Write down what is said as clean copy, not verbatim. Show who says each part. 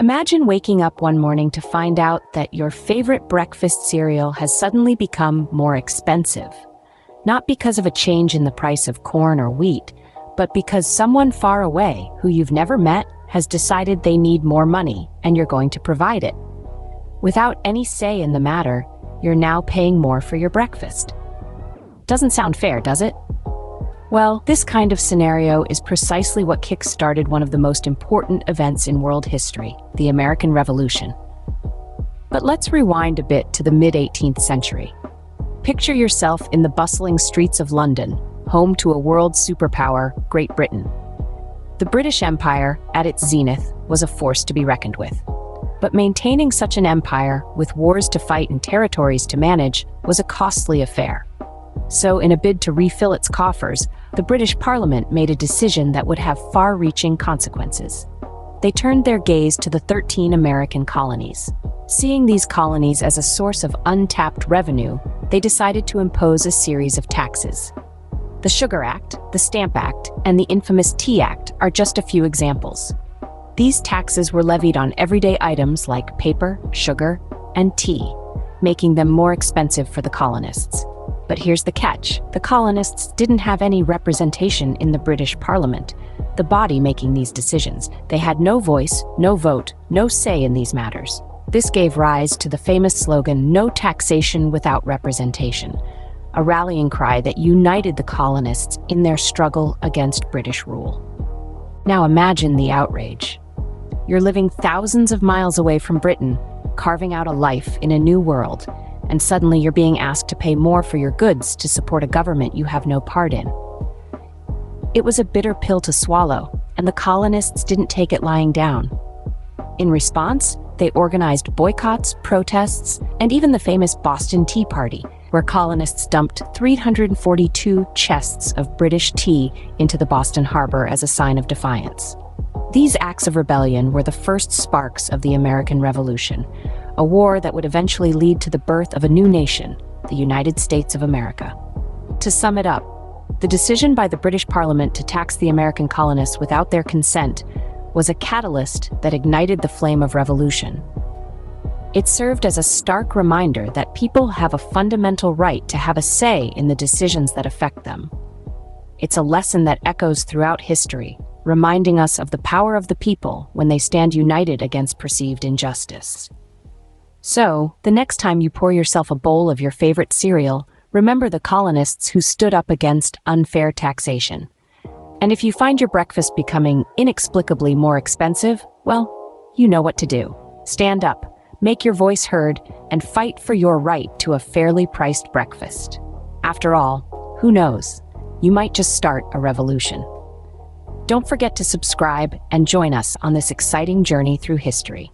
Speaker 1: Imagine waking up one morning to find out that your favorite breakfast cereal has suddenly become more expensive. Not because of a change in the price of corn or wheat, but because someone far away who you've never met has decided they need more money and you're going to provide it. Without any say in the matter, you're now paying more for your breakfast. Doesn't sound fair, does it? Well, this kind of scenario is precisely what kick-started one of the most important events in world history, the American Revolution. But let's rewind a bit to the mid-18th century. Picture yourself in the bustling streets of London, home to a world superpower, Great Britain. The British Empire, at its zenith, was a force to be reckoned with. But maintaining such an empire, with wars to fight and territories to manage, was a costly affair. So, in a bid to refill its coffers, the British Parliament made a decision that would have far-reaching consequences. They turned their gaze to the 13 American colonies. Seeing these colonies as a source of untapped revenue, they decided to impose a series of taxes. The Sugar Act, the Stamp Act, and the infamous Tea Act are just a few examples. These taxes were levied on everyday items like paper, sugar, and tea, making them more expensive for the colonists. But here's the catch. The colonists didn't have any representation in the British Parliament, the body making these decisions. They had no voice, no vote, no say in these matters. This gave rise to the famous slogan, "No taxation without representation," a rallying cry that united the colonists in their struggle against British rule. Now imagine the outrage. You're living thousands of miles away from Britain, carving out a life in a new world, and suddenly you're being asked to pay more for your goods to support a government you have no part in. It was a bitter pill to swallow, and the colonists didn't take it lying down. In response, they organized boycotts, protests, and even the famous Boston Tea Party, where colonists dumped 342 chests of British tea into the Boston Harbor as a sign of defiance. These acts of rebellion were the first sparks of the American Revolution, a war that would eventually lead to the birth of a new nation, the United States of America. To sum it up, the decision by the British Parliament to tax the American colonists without their consent was a catalyst that ignited the flame of revolution. It served as a stark reminder that people have a fundamental right to have a say in the decisions that affect them. It's a lesson that echoes throughout history, reminding us of the power of the people when they stand united against perceived injustice. So, the next time you pour yourself a bowl of your favorite cereal, remember the colonists who stood up against unfair taxation. And if you find your breakfast becoming inexplicably more expensive, well, you know what to do. Stand up, make your voice heard, and fight for your right to a fairly priced breakfast. After all, who knows? You might just start a revolution. Don't forget to subscribe and join us on this exciting journey through history.